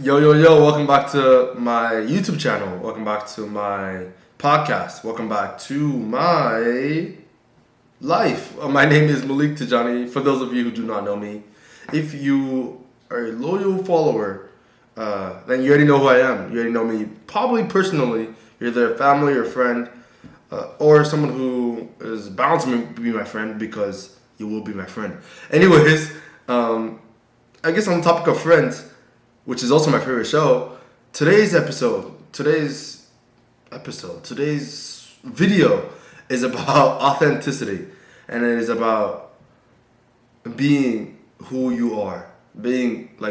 Yo, welcome back to my YouTube channel. Welcome back to my podcast. Welcome back to my life. My name is Malik Tijani. For those of you who do not know me, if you are a loyal follower, then you already know who I am. You already know me probably personally. You're either a family or friend, or someone who is bound to be my friend because you will be my friend. Anyways, I guess on the topic of friends, which is also my favorite show, today's video is about authenticity, and it is about being who you are,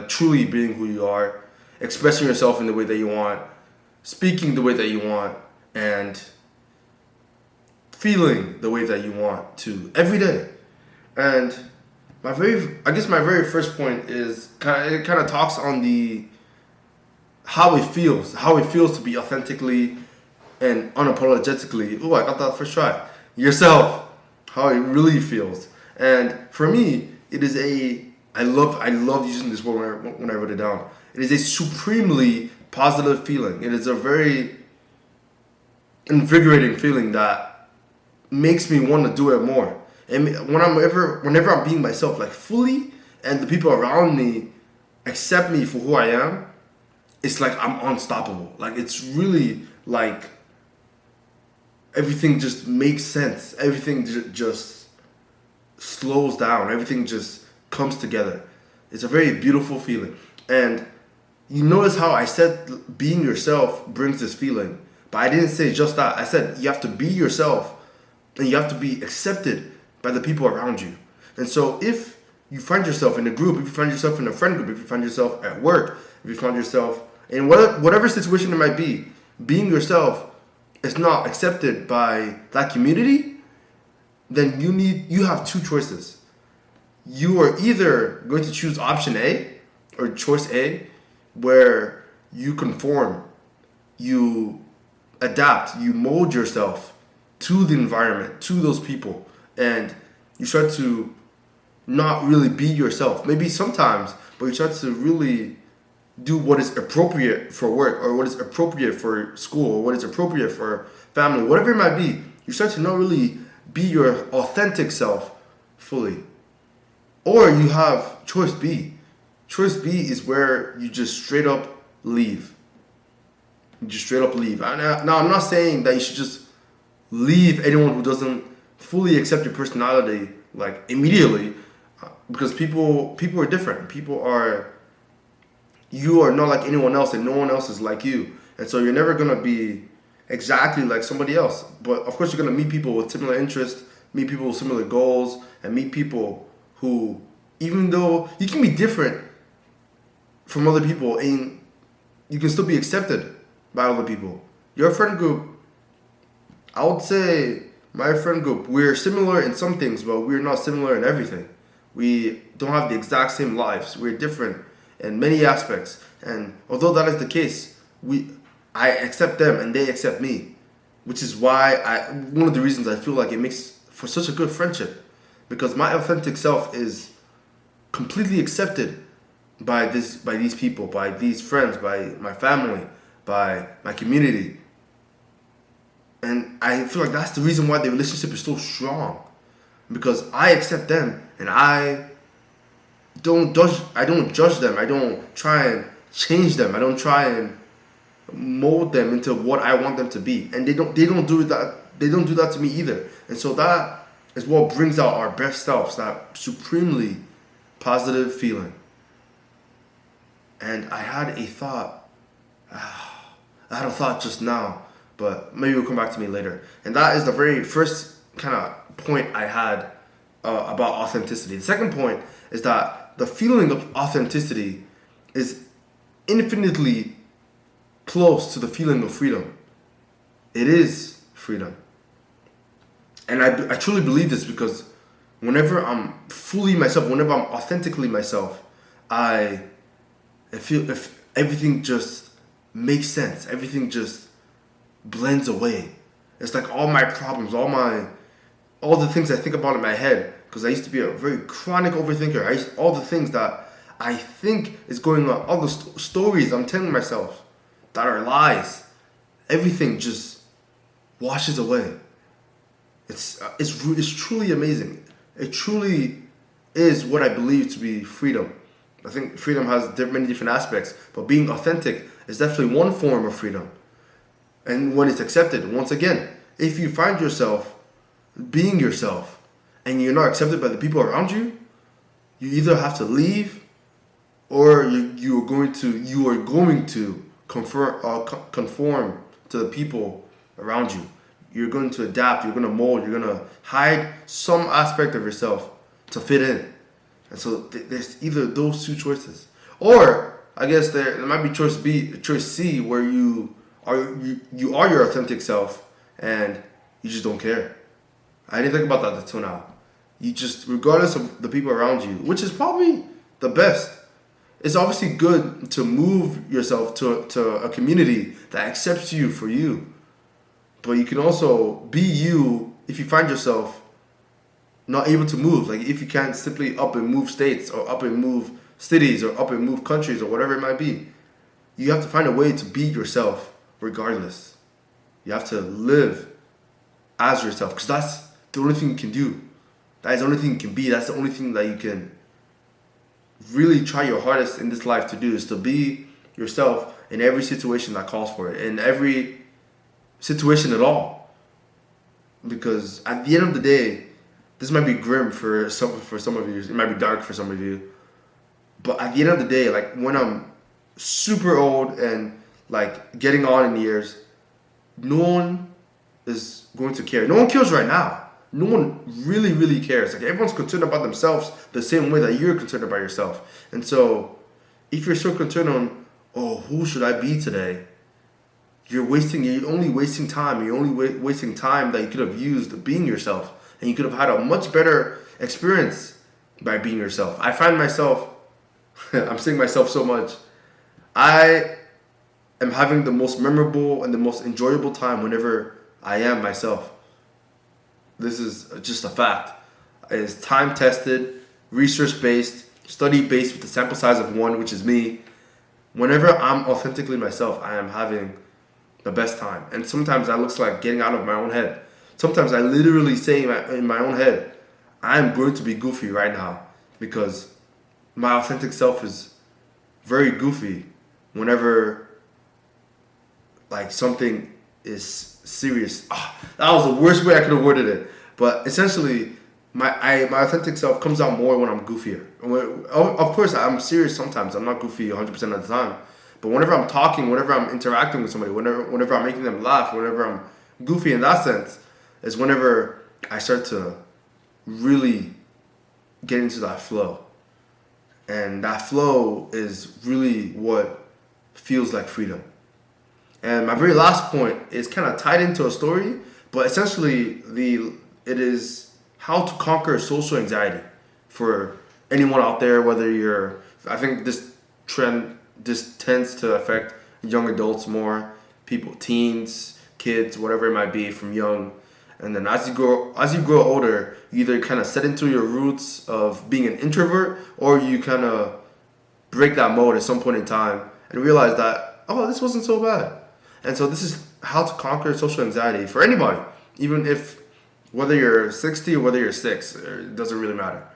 truly being who you are, expressing yourself in the way that you want, speaking the way that you want, and feeling the way that you want to every day. And my very first point is it kind of talks on how it feels to be authentically and unapologetically. Oh, I got that first try. Yourself, how it really feels. And for me, it is I love using this word when I wrote it down. It is a supremely positive feeling. It is a very invigorating feeling that makes me want to do it more. And whenever I'm being myself, like fully, and the people around me accept me for who I am, it's like I'm unstoppable. Like it's really like everything just makes sense. Everything just slows down. Everything just comes together. It's a very beautiful feeling. And you notice how I said being yourself brings this feeling, but I didn't say just that. I said you have to be yourself, and you have to be accepted by the people around you. And so if you find yourself in a group, if you find yourself in a friend group, if you find yourself at work, if you find yourself in whatever situation it might be, being yourself is not accepted by that community, then you have two choices. You are either going to choose option A or choice A, where you conform, you adapt, you mold yourself to the environment, to those people, and you start to not really be yourself. Maybe sometimes, but you start to really do what is appropriate for work, or what is appropriate for school, or what is appropriate for family, whatever it might be. You start to not really be your authentic self fully. Or you have choice B. Choice B is where you just straight up leave. You just straight up leave. Now, I'm not saying that you should just leave anyone who doesn't fully accept your personality like immediately, because people are different. You are not like anyone else, and no one else is like you, and so you're never gonna be exactly like somebody else. But of course, you're gonna meet people with similar interests, meet people with similar goals, and meet people who, even though you can be different from other people, and you can still be accepted by other people. Your friend group, I would say my friend group, we're similar in some things, but we're not similar in everything. We don't have the exact same lives. We're different in many aspects. And although that is the case, I accept them and they accept me, which is why one of the reasons I feel like it makes for such a good friendship, because my authentic self is completely accepted by these people, by these friends, by my family, by my community. And I feel like that's the reason why the relationship is so strong, because I accept them and I don't judge them. I don't try and change them. I don't try and mold them into what I want them to be. And they don't do that. They don't do that to me either. And so that is what brings out our best selves, that supremely positive feeling. And I had a thought just now, but maybe it'll come back to me later. And that is the very first kind of point I had about authenticity. The second point is that the feeling of authenticity is infinitely close to the feeling of freedom. It is freedom. And I truly believe this, because whenever I'm fully myself, whenever I'm authentically myself, I feel if everything just makes sense. Everything just blends away. It's like all my problems, all the things I think about in my head, because I used to be a very chronic overthinker. All the things that I think is going on, all the stories I'm telling myself that are lies, everything just washes away. It's truly amazing. It truly is what I believe to be freedom. I think freedom has many different aspects, but being authentic is definitely one form of freedom. And when it's accepted, once again, if you find yourself being yourself and you're not accepted by the people around you, you either have to leave or you are going to conform to the people around you. You're going to adapt, you're going to mold, you're going to hide some aspect of yourself to fit in. And so there's either those two choices. Or I guess there might be choice C, where you are your authentic self and you just don't care. I didn't think about that until now. You just, regardless of the people around you, which is probably the best. It's obviously good to move yourself to a community that accepts you for you. But you can also be you if you find yourself not able to move. Like if you can't simply up and move states or up and move cities or up and move countries or whatever it might be. You have to find a way to be yourself regardless. You have to live as yourself because that's the only thing you can do. That is the only thing you can be. That's the only thing that you can really try your hardest in this life to do, is to be yourself in every situation that calls for it, in every situation at all. Because at the end of the day, this might be grim for some of you, it might be dark for some of you, but at the end of the day, like when I'm super old and like getting on in years, no one is going to care. No one cares right now. No one really, really cares. Like everyone's concerned about themselves the same way that you're concerned about yourself. And so if you're so concerned on, oh, who should I be today? You're only wasting time. You're only wasting time that you could have used being yourself. And you could have had a much better experience by being yourself. I find myself, I'm saying myself so much, I am having the most memorable and the most enjoyable time whenever I am myself. This is just a fact. It's time-tested, research-based, study-based with a sample size of 1, which is me. Whenever I'm authentically myself, I am having the best time. And sometimes that looks like getting out of my own head. Sometimes I literally say in my own head, I'm going to be goofy right now because my authentic self is very goofy whenever like something is serious. That was the worst way I could have worded it. But essentially, my authentic self comes out more when I'm goofier. Of course, I'm serious sometimes. I'm not goofy 100% of the time. But whenever I'm talking, whenever I'm interacting with somebody, whenever I'm making them laugh, whenever I'm goofy in that sense, is whenever I start to really get into that flow. And that flow is really what feels like freedom. And my very last point is kind of tied into a story, but essentially it is how to conquer social anxiety for anyone out there, whether I think this tends to affect young adults more, people, teens, kids, whatever it might be from young. And then as you grow older, you either kind of set into your roots of being an introvert or you kind of break that mode at some point in time and realize that, oh, this wasn't so bad. And so this is how to conquer social anxiety for anybody, even if whether you're 60 or whether you're 6, it doesn't really matter.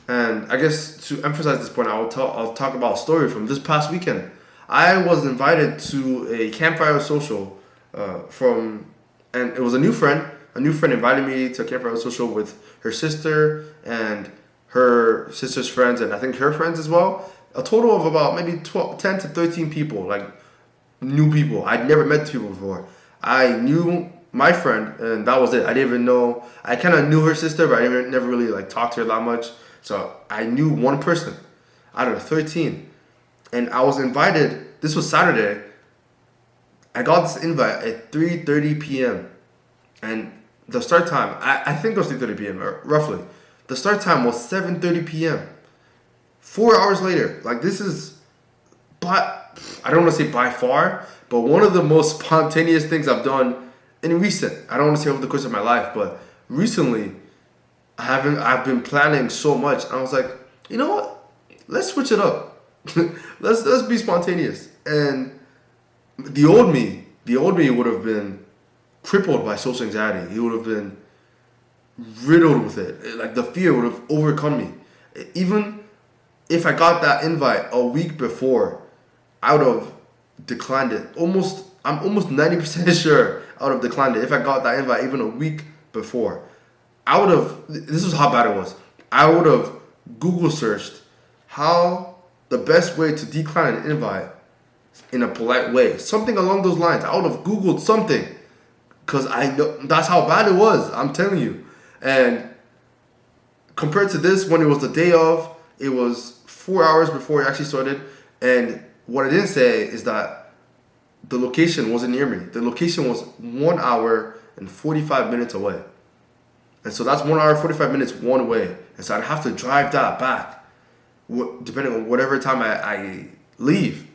And I guess to emphasize this point, I'll talk about a story from this past weekend. I was invited to a campfire social and it was a new friend. A new friend invited me to a campfire social with her sister and her sister's friends, and I think her friends as well. A total of about maybe 10 to 13 people, like new people. I'd never met people before. I knew my friend, and that was it. I didn't even know. I kind of knew her sister, but I never really like talked to her that much. So I knew one person out of 13, and I was invited. This was Saturday. I got this invite at 3:30 p.m. and the start time, I think it was 3:30 p.m. roughly. The start time was 7:30 p.m. 4 hours later. Like this is, I don't want to say by far, but one of the most spontaneous things I've done in recent. I don't want to say over the course of my life, but recently, I've been planning so much. And I was like, you know what? let's switch it up. let's be spontaneous. And the old me would have been crippled by social anxiety. He would have been riddled with it. Like the fear would have overcome me. Even if I got that invite a week before, I would have declined it. I'm almost 90% sure I would have declined it if I got that invite even a week before. This is how bad it was. I would have Google searched how the best way to decline an invite in a polite way. Something along those lines. I would have Googled something. Because I know that's how bad it was. I'm telling you. And compared to this, when it was the day of, it was 4 hours before it actually started. And what I didn't say is that the location wasn't near me. The location was 1 hour and 45 minutes away. And so that's 1 hour, 45 minutes one way. And so I'd have to drive that back, depending on whatever time I leave.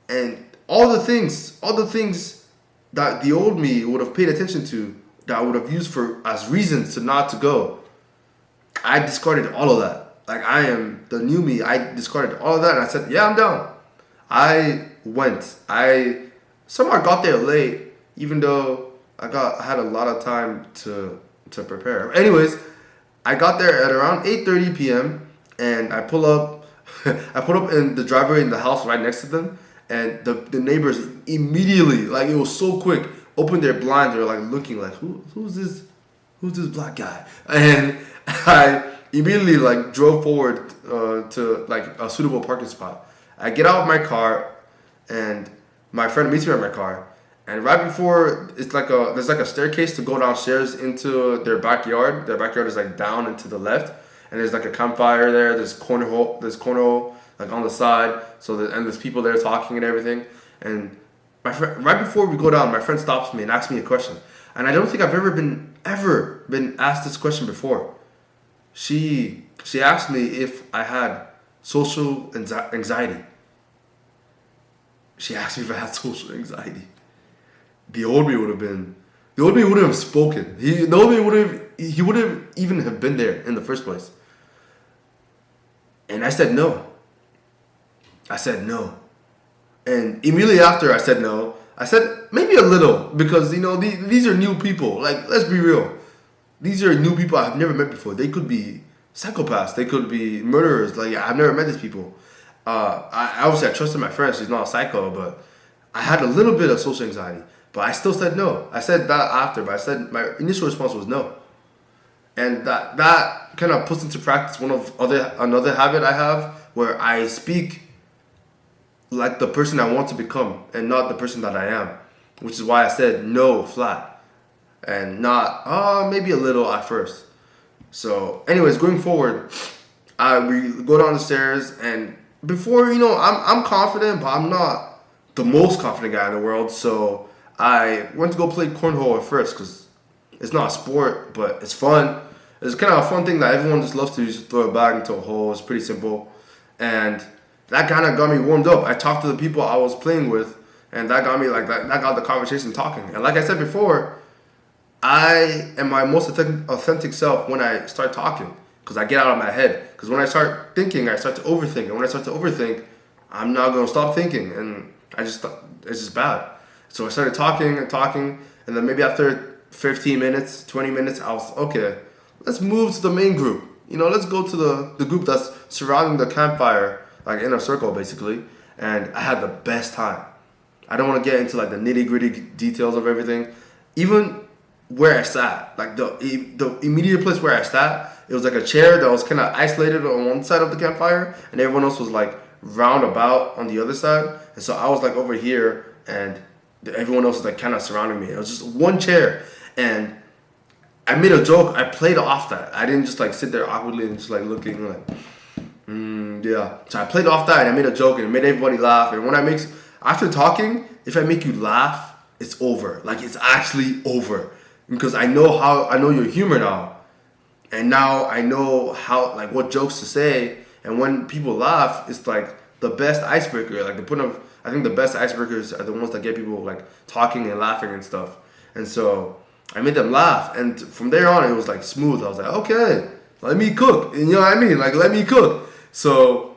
And all the things that the old me would have paid attention to, that I would have used as reasons to not to go, I discarded all of that. Like, I am the new me. I discarded all of that and I said, yeah, I'm down. I went. I somehow got there late, even though I had a lot of time to prepare. Anyways, I got there at around 8:30 p.m. and I pull up in the driveway in the house right next to them, and the neighbors immediately, like, it was so quick, opened their blinds. They were like looking like, who's this black guy? And I immediately like drove forward to like a suitable parking spot. I get out of my car, and my friend meets me at my car. And right before, there's like a staircase to go downstairs into their backyard. Their backyard is like down and to the left, and there's like a campfire there. There's cornhole like on the side. And there's people there talking and everything. And my friend, right before we go down, my friend stops me and asks me a question. And I don't think I've ever been asked this question before. She asked me if I had social anxiety. She asked me if I had social anxiety. The old me would have spoken. He wouldn't even have been there in the first place. And I said no. And immediately after I said no, I said maybe a little, because these are new people. Like, let's be real. These are new people I've never met before. They could be psychopaths. They could be murderers. Like, I've never met these people. I obviously trusted my friend. She's not a psycho, but I had a little bit of social anxiety. But I still said no. I said that after, but I said my initial response was no. And that kind of puts into practice another habit I have, where I speak like the person I want to become and not the person that I am, which is why I said no flat and not maybe a little at first. So anyways, going forward, we go down the stairs, and before, I'm confident, but I'm not the most confident guy in the world. So I went to go play cornhole at first, because it's not a sport, but it's fun. It's kind of a fun thing that everyone just loves to do. Just throw a bag into a hole. It's pretty simple. And that kind of got me warmed up. I talked to the people I was playing with, and that got me that got the conversation talking. And like I said before, I am my most authentic self when I start talking, because I get out of my head. Because when I start thinking, I start to overthink. And when I start to overthink, I'm not going to stop thinking. And it's just bad. So I started talking, and then maybe after 15 minutes, 20 minutes, I was, okay, let's move to the main group. Let's go to the group that's surrounding the campfire, like in a circle, basically. And I had the best time. I don't want to get into like the nitty-gritty details of everything. Even where I sat, like the immediate place where I sat, it was like a chair that was kind of isolated on one side of the campfire, and everyone else was like round about on the other side. And so I was like over here, and everyone else was like kind of surrounding me. It was just one chair, and I made a joke. I played off that. I didn't just like sit there awkwardly and just like looking like, yeah. So I played off that, and I made a joke, and it made everybody laugh. And after talking, if I make you laugh, it's over. Like, it's actually over, because I know your humor now, and now I know how, like, what jokes to say. And when people laugh, it's like the best icebreaker. Like, I think the best icebreakers are the ones that get people like talking and laughing and stuff. And so I made them laugh, and from there on, it was like smooth. I was like, okay, let me cook. And you know what I mean? Like, let me cook. So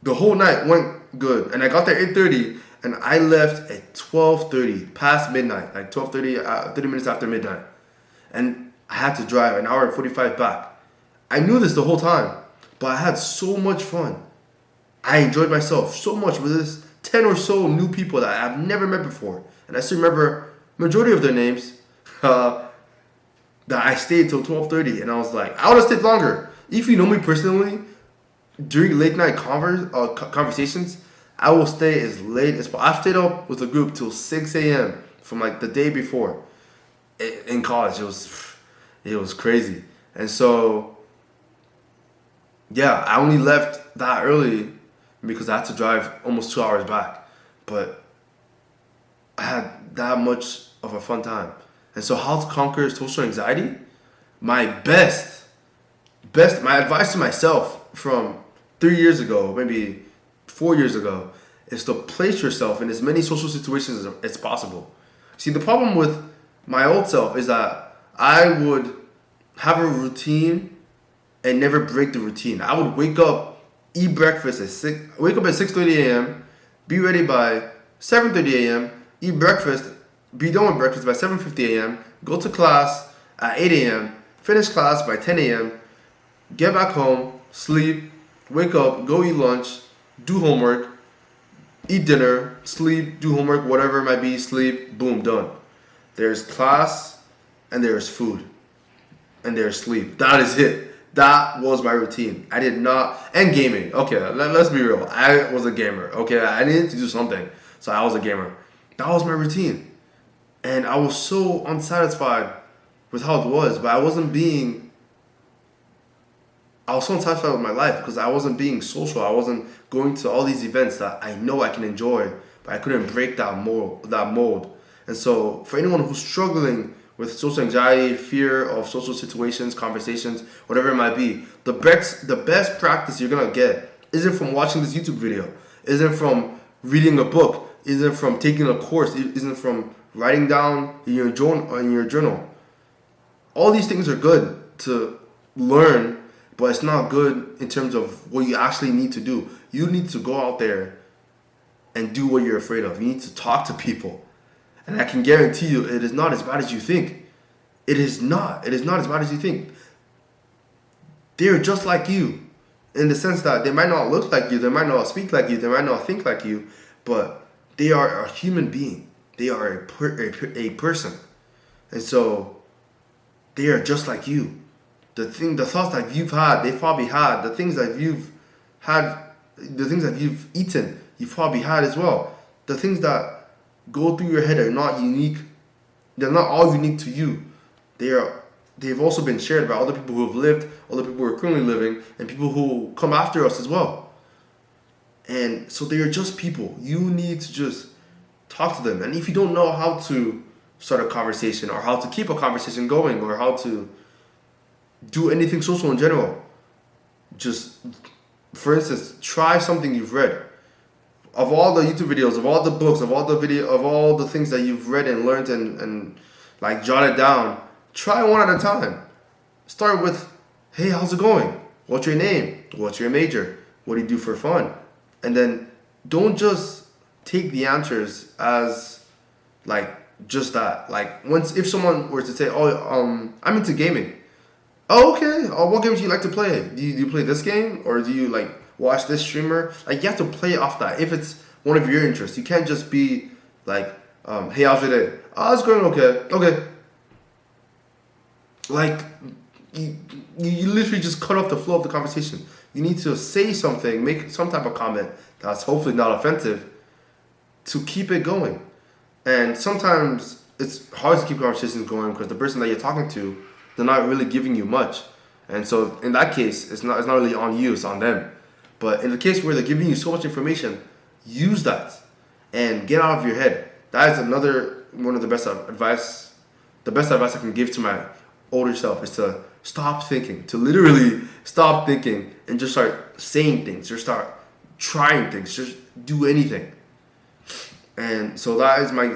the whole night went good, and I got there 8:30, and I left at 12:30, past midnight, like 12:30, 30 minutes after midnight, and I had to drive an hour and 45 back. I knew this the whole time, but I had so much fun. I enjoyed myself so much with this 10 or so new people that I've never met before, and I still remember majority of their names. That I stayed till 12:30, and I was like, I would have stayed longer. If you know me personally, during late night conversations, I will stay as late as possible. I've stayed up with the group till 6 a.m. from like the day before. In college, it was crazy, and so yeah, I only left that early because I had to drive almost 2 hours back, but I had that much of a fun time. And so, how to conquer social anxiety? My my advice to myself from 3 years ago, maybe 4 years ago, is to place yourself in as many social situations as possible. See, the problem with my old self is that I would have a routine and never break the routine. I would wake up, eat breakfast wake up at 6:30 a.m., be ready by 7:30 a.m., eat breakfast, be done with breakfast by 7:50 a.m., go to class at 8 a.m., finish class by 10 a.m., get back home, sleep, wake up, go eat lunch, do homework, eat dinner, sleep, do homework, whatever it might be, sleep, boom, done. There's class, and there's food, and there's sleep. That is it. That was my routine. I did not, and gaming. Okay, let's be real. I was a gamer. Okay, I needed to do something, so I was a gamer. That was my routine. And I was so unsatisfied with how it was, but I was so unsatisfied with my life because I wasn't being social. I wasn't going to all these events that I know I can enjoy, but I couldn't break that mold. And so for anyone who's struggling with social anxiety, fear of social situations, conversations, whatever it might be, the best practice you're gonna get isn't from watching this YouTube video, isn't from reading a book, isn't from taking a course, isn't from writing down in your journal. All these things are good to learn, but it's not good in terms of what you actually need to do. You need to go out there and do what you're afraid of. You need to talk to people. And I can guarantee you, it is not as bad as you think. It is not. It is not as bad as you think. They're just like you, in the sense that they might not look like you, they might not speak like you, they might not think like you, but they are a human being. They are a person. And so they are just like you. The thoughts that you've had, they've probably had. The things that you've had, the things that you've eaten, you've probably had as well. The things that go through your head are not unique. They're not all unique to you. They've also been shared by other people who have lived, other people who are currently living, and people who come after us as well. And so they are just people. You need to just talk to them. And if you don't know how to start a conversation or how to keep a conversation going or how to do anything social in general, just, for instance, try something you've read. Of all the YouTube videos, of all the books, of all the things that you've read and learned and like jotted down, try one at a time. Start with, hey, how's it going? What's your name? What's your major? What do you do for fun? And then don't just take the answers as like just that. Like if someone were to say, I'm into gaming. Oh, okay. What games do you like to play? Do you play this game, or do you like watch this streamer? Like you have to play off that. If it's one of your interests, you can't just be like, hey, how's your day? Oh, it's going okay. Okay. Like you literally just cut off the flow of the conversation. You need to say something, make some type of comment that's hopefully not offensive to keep it going. And sometimes it's hard to keep conversations going because the person that you're talking to, they're not really giving you much. And so in that case, it's not really on you, it's on them. But in the case where they're giving you so much information, use that and get out of your head. That is another one of the best advice. The best advice I can give to my older self is to stop thinking, to literally stop thinking and just start saying things, just start trying things, just do anything. And so that is my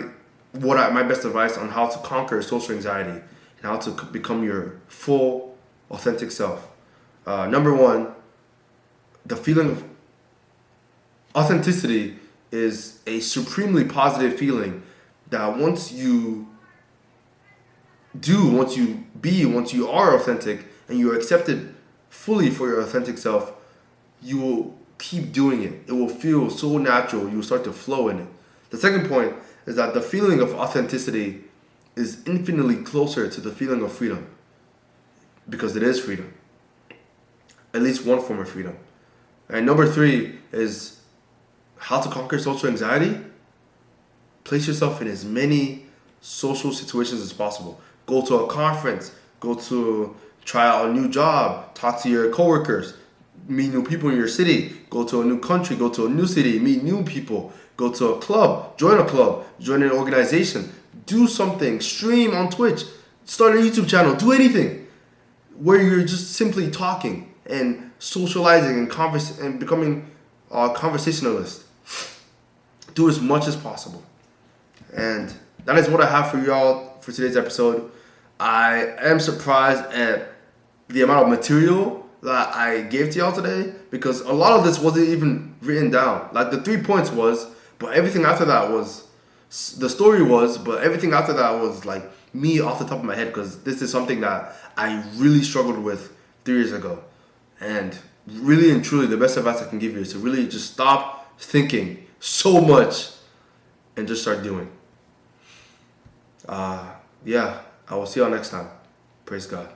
best advice on how to conquer social anxiety and how to become your full, authentic self. Number one, the feeling of authenticity is a supremely positive feeling that once you are authentic and you're accepted fully for your authentic self, you will keep doing it. It will feel so natural. You will start to flow in it. The second point is that the feeling of authenticity is infinitely closer to the feeling of freedom, because it is freedom. At least one form of freedom. And number 3 is how to conquer social anxiety. Place yourself in as many social situations as possible. Go to a conference, go to try out a new job, talk to your coworkers, meet new people in your city, go to a new country, go to a new city, meet new people, go to a club, join an organization, do something, stream on Twitch, start a YouTube channel, do anything where you're just simply talking and socializing and becoming a conversationalist. Do as much as possible. And that is what I have for y'all for today's episode. I am surprised at the amount of material that I gave to y'all today, because a lot of this wasn't even written down. Like the 3 points was, but everything after that was, the story was, but everything after that was like me off the top of my head, because this is something that I really struggled with 3 years ago. And really and truly, the best advice I can give you is to really just stop thinking so much and just start doing. I will see y'all next time. Praise God.